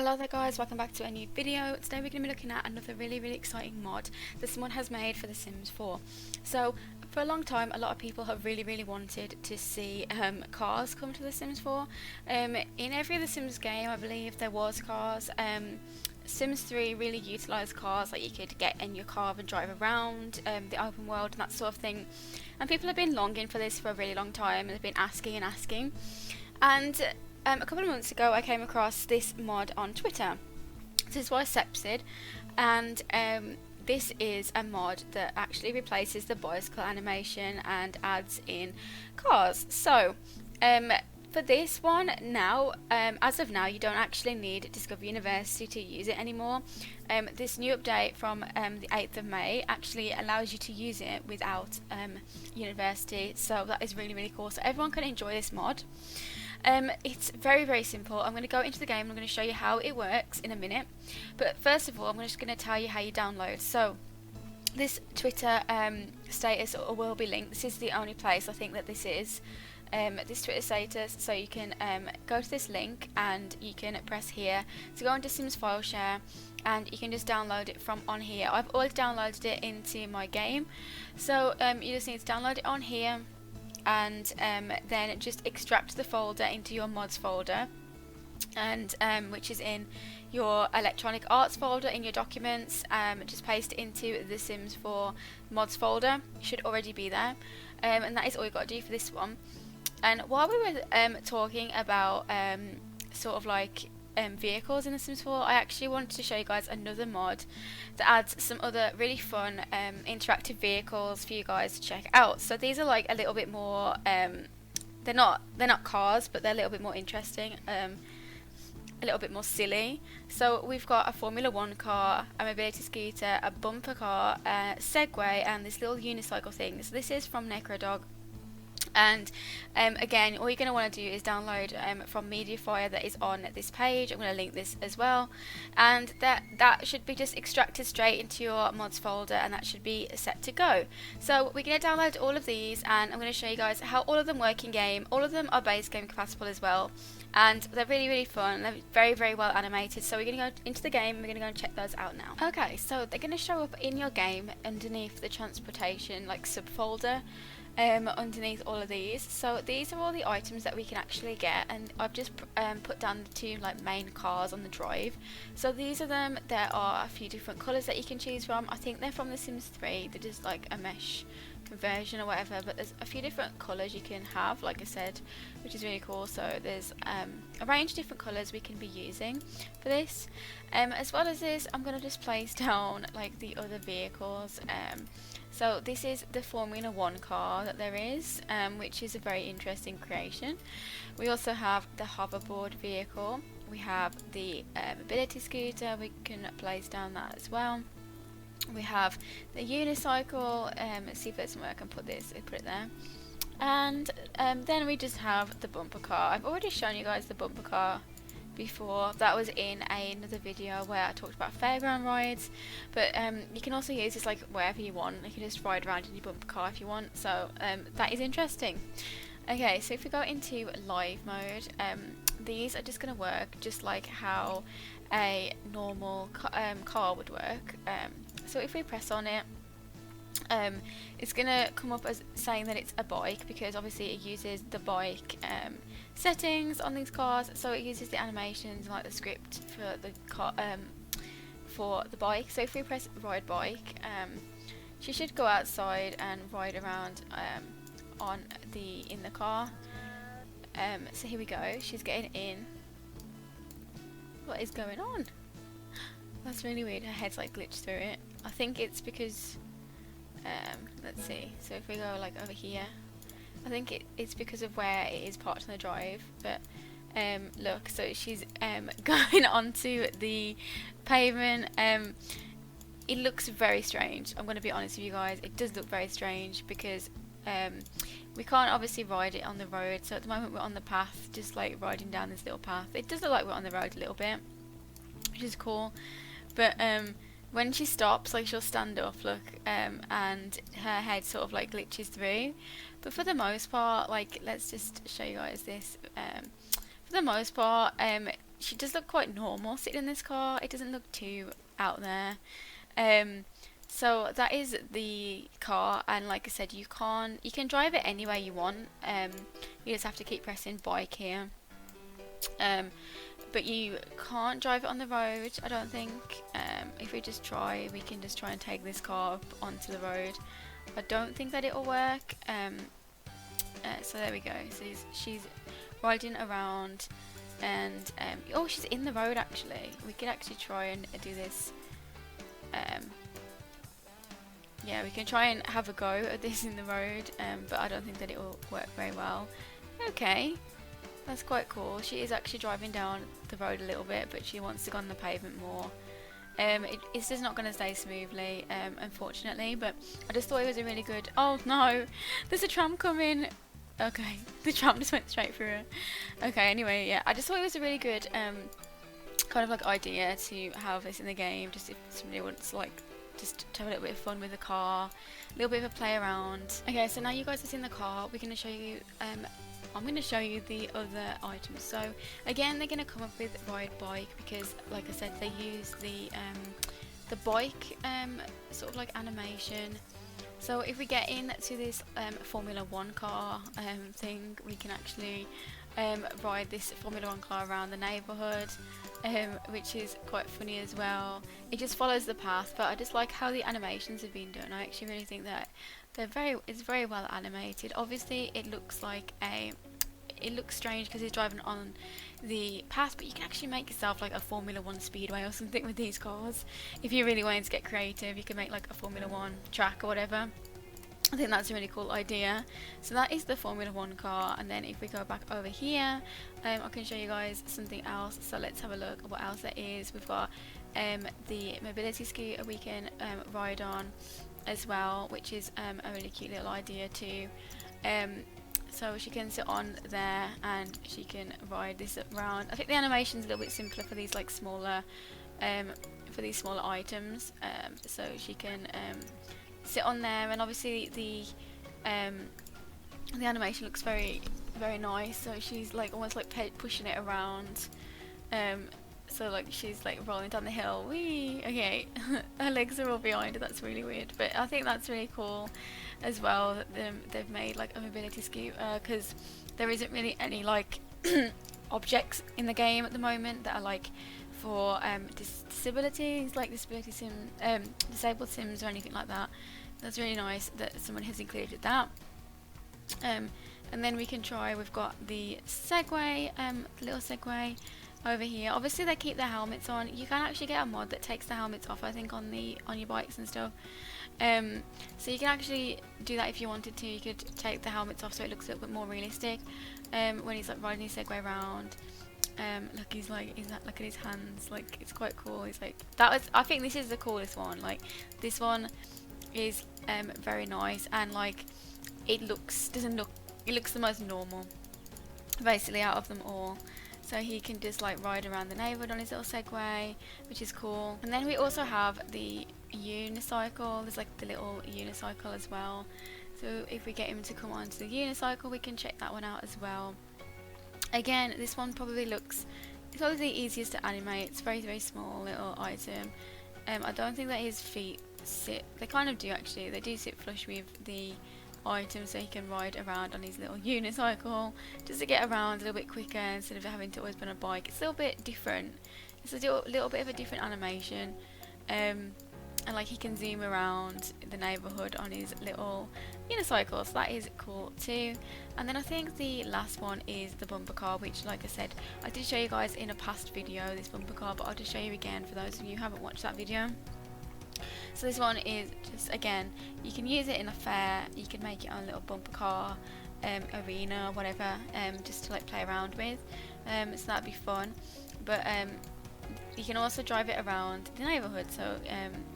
Hello there guys, welcome back to a new video. Today we're going to be looking at another really exciting mod that someone has made for The Sims 4. So for a long time a lot of people have really wanted to see cars come to The Sims 4. In every The Sims game I believe there was cars. Sims 3 really utilised cars, like you could get in your car and drive around the open world and that sort of thing. And people have been longing for this for a really long time and they've been asking. And a couple of months ago I came across this mod on Twitter. This is by Sepsid, and this is a mod that actually replaces the bicycle animation and adds in cars. So for this one now, as of now you don't actually need Discover University to use it anymore. This new update from the 8th of May actually allows you to use it without university, so that is really cool. So everyone can enjoy this mod. It's very simple. I'm going to go into the game and I'm going to show you how it works in a minute. But first of all, I'm just going to tell you how you download. So this Twitter status will be linked. This is the only place I think that this is. This Twitter status, so you can go to this link and you can press here to go into Sims file share and you can just download it from on here. I've always downloaded it into my game, so you just need to download it on here and then just extract the folder into your mods folder, and which is in your electronic arts folder in your documents. Just paste it into the Sims 4 mods folder. It should already be there, and that is all you've got to do for this one. And while we were talking about sort of like vehicles in The Sims 4, I actually wanted to show you guys another mod that adds some other really fun interactive vehicles for you guys to check out. So these are like a little bit more they're not cars, but they're a little bit more interesting, a little bit more silly. So we've got a Formula 1 car, a mobility scooter, a bumper car, a Segway, and this little unicycle thing. So this is from Necrodog. And again, all you're going to want to do is download from Mediafire that is on this page. I'm going to link this as well, and that should be just extracted straight into your mods folder, and that should be set to go. So we're going to download all of these, and I'm going to show you guys how all of them work in game. All of them are base game compatible as well, and they're really fun. They're very well animated. So we're going to go into the game and we're going to go and check those out now. Okay, so they're going to show up in your game underneath the transportation like subfolder. Underneath all of these. So these are all the items that we can actually get, and I've just put down the two like main cars on the drive. So these are them. There are a few different colours that you can choose from. I think they're from The Sims 3. They're just like a mesh conversion or whatever, but there's a few different colours you can have, like I said, which is really cool. So there's a range of different colours we can be using for this. As well as this, I'm going to just place down like the other vehicles. So this is the Formula 1 car that there is, which is a very interesting creation. We also have the Hoverboard Vehicle. We have the mobility scooter. We can place down that as well. We have the Unicycle. Let's see if there's somewhere I can put this. I put it there. And then we just have the bumper car. I've already shown you guys the bumper car before. That was in another video where I talked about fairground rides, but you can also use this like wherever you want. You can just ride around in your bumper car if you want, so that is interesting. Okay, so if we go into live mode, these are just going to work just like how a normal car would work. So if we press on it, it's going to come up as saying that it's a bike, because obviously it uses the bike settings on these cars, so it uses the animations and like the script for the car, for the bike. So if we press ride bike, she should go outside and ride around in the car. So here we go, she's getting in. What is going on? That's really weird, her head's like glitched through it. I think it's because let's see, so if we go like over here, I think it's because of where it is parked on the drive. But look, so she's going onto the pavement. It looks very strange. I'm going to be honest with you guys, it does look very strange because we can't obviously ride it on the road. So at the moment we're on the path, just like riding down this little path. It does look like we're on the road a little bit, which is cool. But when she stops, like she'll stand up, look, and her head sort of like glitches through. But for the most part, like let's just show you guys this. For the most part, she does look quite normal sitting in this car. It doesn't look too out there. So that is the car, and like I said, you can drive it any way you want. You just have to keep pressing bike here. But you can't drive it on the road, I don't think. If we just try, we can just try and take this car up onto the road. I don't think that it'll work. So there we go. So she's riding around, and oh, she's in the road actually. We could actually try and do this. Yeah, we can try and have a go at this in the road, but I don't think that it will work very well. Okay, that's quite cool. She is actually driving down the road a little bit, but she wants to go on the pavement more. It's just not going to stay smoothly, unfortunately, but I just thought it was a really good... Oh no, there's a tram coming. Okay, the tram just went straight through it. Okay, anyway, yeah, I just thought it was a really good kind of like idea to have this in the game, just if somebody wants like just to have a little bit of fun with the car, a little bit of a play around. Okay, so now you guys have seen the car, we're going to show you I'm going to show you the other items. So again, they're going to come up with ride bike because, like I said, they use the bike sort of like animation. So if we get into this Formula 1 car thing, we can actually ride this Formula 1 car around the neighbourhood, which is quite funny as well. It just follows the path, but I just like how the animations have been done. I actually really think that it's very well animated. Obviously it looks like it looks strange because he's driving on the path, but you can actually make yourself like a Formula 1 speedway or something with these cars. If you really wanted to get creative, you could make like a Formula 1 track or whatever. I think that's a really cool idea. So that is the Formula 1 car, and then if we go back over here, I can show you guys something else. So let's have a look at what else there is. We've got the mobility scooter we can ride on as well, which is a really cute little idea too. So she can sit on there and she can ride this around. I think the animation's a little bit simpler for these like smaller items. So she can sit on there, and obviously the animation looks very nice. So she's like almost like pushing it around. So like she's like rolling down the hill. Whee! Okay, her legs are all behind her. That's really weird, but I think that's really cool as well that they've made like a mobility scooter, because there isn't really any like objects in the game at the moment that are like for disabilities, like disabled sims or anything like that. That's really nice that someone has included that. And then we can try. We've got the Segway, the little Segway over here. Obviously they keep their helmets on. You can actually get a mod that takes the helmets off, I think, on your bikes and stuff. So you can actually do that if you wanted to. You could take the helmets off so it looks a little bit more realistic when he's like riding his Segway around. Look, look at his hands, like it's quite cool. He's like, I think this is the coolest one. Like this one is very nice, and like it looks the most normal basically out of them all. So he can just like ride around the neighbourhood on his little Segway, which is cool. And then we also have the Unicycle. There's like the little Unicycle as well. So if we get him to come onto the Unicycle, we can check that one out as well. Again, this one probably it's probably the easiest to animate. It's very small little item. I don't think that his feet sit. They kind of do actually. They do sit flush with the item, so he can ride around on his little unicycle just to get around a little bit quicker instead of having to always be on a bike. It's a little bit different. It's a little bit of a different animation, and like he can zoom around the neighbourhood on his little unicycle, so that is cool too. And then I think the last one is the bumper car, which, like I said, I did show you guys in a past video, this bumper car, but I'll just show you again for those of you who haven't watched that video. So this one is just, again, you can use it in a fair, you can make it on a little bumper car, arena, whatever, just to like play around with, so that'd be fun. But you can also drive it around the neighbourhood. So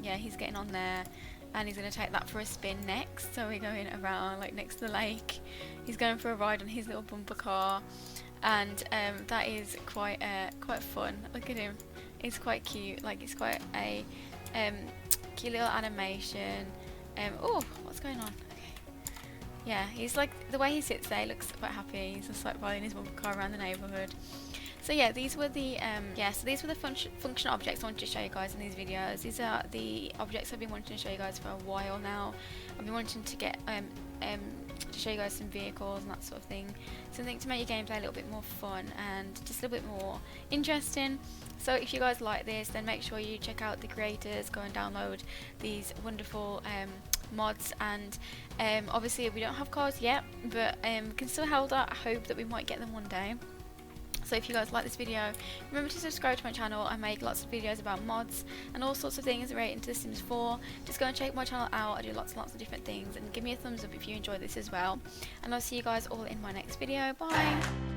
yeah, he's getting on there and he's going to take that for a spin next. So we're going around like next to the lake. He's going for a ride on his little bumper car, and that is quite fun. Look at him, it's quite cute. Like it's quite a cute little animation. Oh, what's going on? Okay. Yeah, he's like, the way he sits there, he looks quite happy. He's just like riding his bumper car around the neighbourhood. So yeah, these were the function objects I wanted to show you guys in these videos. These are the objects I've been wanting to show you guys for a while now. I've been wanting to get to show you guys some vehicles and that sort of thing, something to make your gameplay a little bit more fun and just a little bit more interesting. So if you guys like this, then make sure you check out the creators, go and download these wonderful mods, and obviously we don't have cars yet, but we can still hold out hope that we might get them one day. So if you guys like this video, remember to subscribe to my channel. I make lots of videos about mods and all sorts of things relating to The Sims 4. Just go and check my channel out. I do lots and lots of different things, and give me a thumbs up if you enjoy this as well. And I'll see you guys all in my next video. Bye!